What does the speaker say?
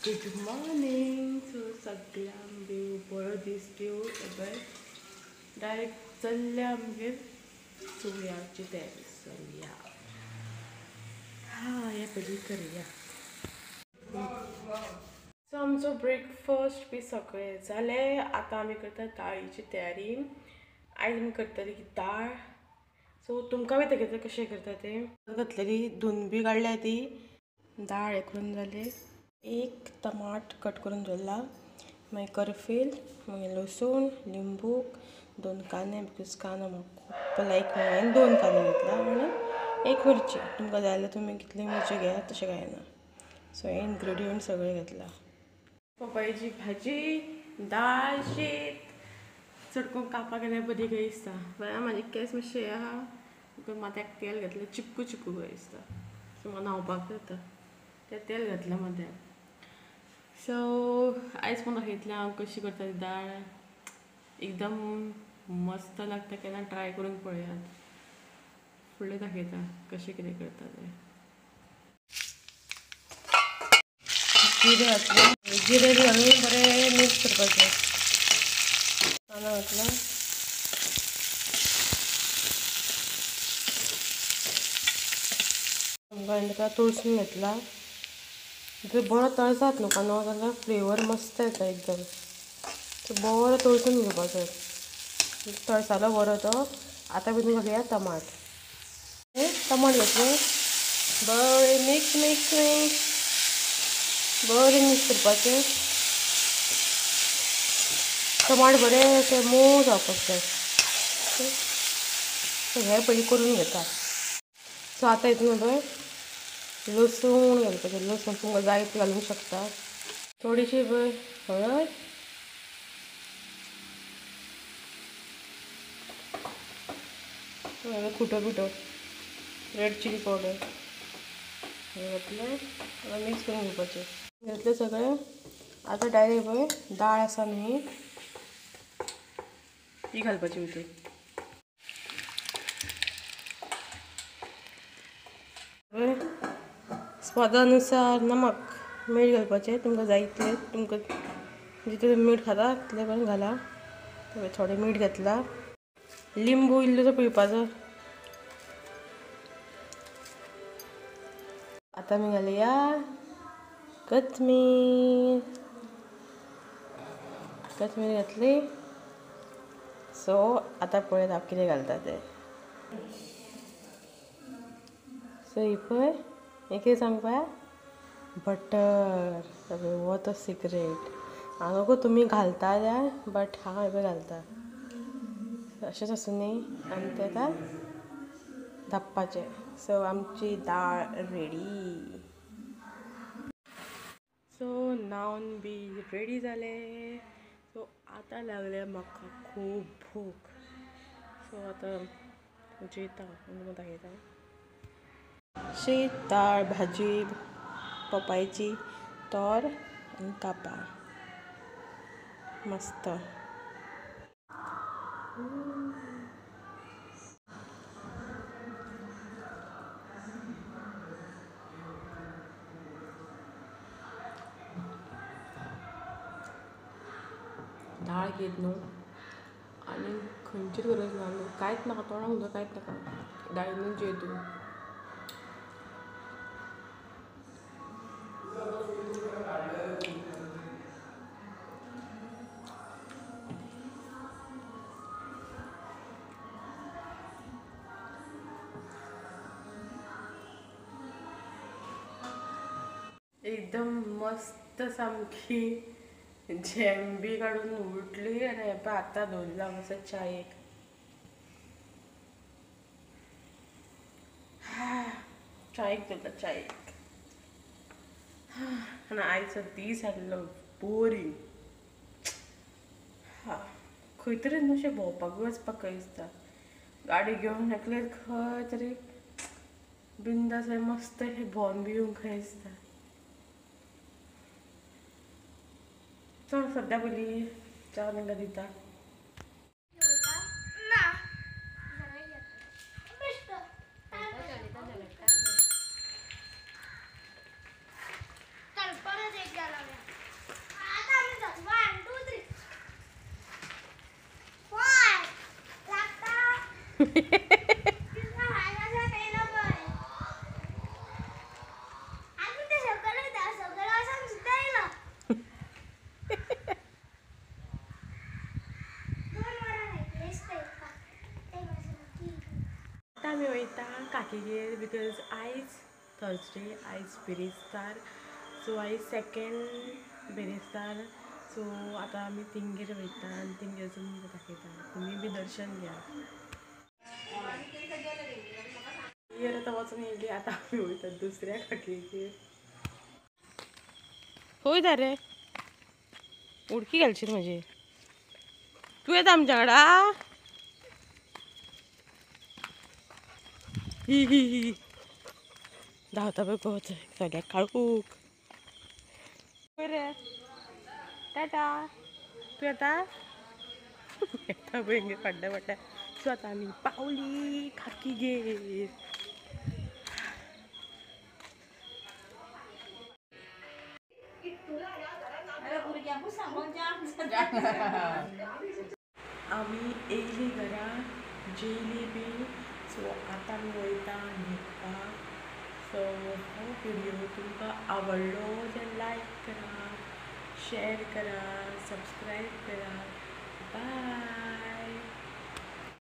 Good morning. So सगळ्यांक बरो दीस दिवं. डायरेक्ट चल्ल्या आमगेर चुवयाची तयारी चलया. हे पयलीं करुया. सो आमचो ब्रेकफास्ट बी सगळें जालें. आतां आमी करता दाळीची तयारी. आयज आमी करतली की दाळ. सो तुमकां बी दाखयता कशें करता तें. घातलेली धुवन बी काडल्या ती दाळ. हें करून जालें. एक टमाट कट करून दवरला. मागीर करफेल, मागीर लसूण, लिंबू, 2 कांदे. बिकॉज कांदो म्हाका खूब लायक म्हणून हांवें 2 कांदे घेतला आनी 1 मिरची. तुमकां जाय जाल्यार तुमी कितली मिरची घेयात तशें कांय ना. सो हे इन्ग्रेडियंट सगळे घेतला. पपयेची भाजी, दाळ, शीत. चडकून कापां केल्यार बरी कशी दिसता. म्हाजे केंस मातशे हे आहा बिकॉज माथ्याक तेल घातलें चिपकू कशें दिसता. सो म्हाका न्हांवपाक जाता. तें तेल घातलें माथ्याक. सो आयज तुमकां दाखयतलें हांव कशी करता ती दाळ. एकदम मस्त लागता. केन्ना ट्राय करून पळयात. फुडलें दाखयता कशें कितें करता तें. जिरें घातलें. जिरें बी घालून बरें मिक्स करपाचें. कांदो घातलो. हांवें ताका तळसून घेतला. बरो तळसात न्हू कांदो जाल्यार फ्लेवर मस्त येता एकदम. तो बरो तळसून घेवपाचो. तळसालो बरो तो. आतां भितर घालुया टमाट. टमाट घातलें. बरें मिक्स मिक्स मिक्स बरें मिक्स करपाचें. टमाट बरें अशें मोव जावपाक जाय. हें पयलीं करून घेता. सो आतां हितून पळय लसूण घालपाचें. लसूण तुमकां जाय ती घालूंक शकता. थोडीशी पळय हळद. खुटो बिटो रेड चिली पावडर हें घातलें. मिक्स करून घेवपाचें. घातलें सगळें. आतां डायरेक्ट पळय दाळ आसा न्ही ती घालपाची भितर. स्वादानुसार नमक, मीठ घालपाचें. तुमकां जाय तितलें. तुमकां जितलें मीठ खाता तितलें करून घाला. थोडें मीठ घातला. लिंबू इल्लोसो पिळपाचो. आतां आमी घालुया कोथमीर. कोथमीर घातली. सो आतां पळयत हांव कितें घालता तें. सो ही पळय हें कितें सांगपा बटर. हो तो सिक्रेट. हांव नकू तुमी घालता जाल्यार बट हांव हें पळय घालता. अशेंच आसूं न्ही आनी तें आतां धांपपाचें. सो आमची दाळ रेडी. सो न्हांवन बी रेडी जालें. सो आतां लागल्या म्हाका खूब भूक. सो आतां जेयता आनी तुमकां दाखयता. शीत, दाळ, भाजी, पपयेची तोर आनी कापां. मस्त. दाळ घेत न्हू आनी खंयचीच गरज ना न्हू. कांयच नाका तोंडाक सुद्दां कांयच नाका. दाळीनूच जेय तूं. एकदम मस्त सामकी झेंबी काडून उठली आनी हें पळय आतां दवरला हांगासर च्यायेक. च्यायेक दवरला च्यायेक. आनी आयचो दीस आसलो बोरींग. खंय तरी न्हू अशें भोंवपाक वचपाक कशें दिसता. गाडी घेवन एकलें खंय तरी बिंदास मस्त अशें भोंवन बी येवंक कशें दिसता. चल सद्या पयलीं च्या तांकां दिता. आतां आमी वयता काकीगेर बिकॉज आयज थर्सडे, आयज बिरेस्तार. सो आयज सेकेंड बिरेस्तार. सो आतां आमी तिंगेर वयता आनी तिंगेर वचून दाखयता. तुमी बी दर्शन घ्या. तिंगेर आतां वचून येयली. आतां आमी वयता दुसऱ्या काकीगेर. खंय वयता रे? उडकी घालशीत म्हजी. तूं येता आमच्या वांगडा? ही ही ही धांवता पळय कोच सगळ्याक काळूक. पळय रे टाटा. तूं येता? येता पळय हिंगा फाटल्या फाटल्या. सो आतां आमी पावली काकीगेर. आमी येयली घरा, जेयली बी. सो आतां आमी वयता न्हिदपाक. सो हो व्हिडियो तुमकां आवडलो जाल्यार लायक करा, शेअर करा, सबस्क्राईब करा. बाय.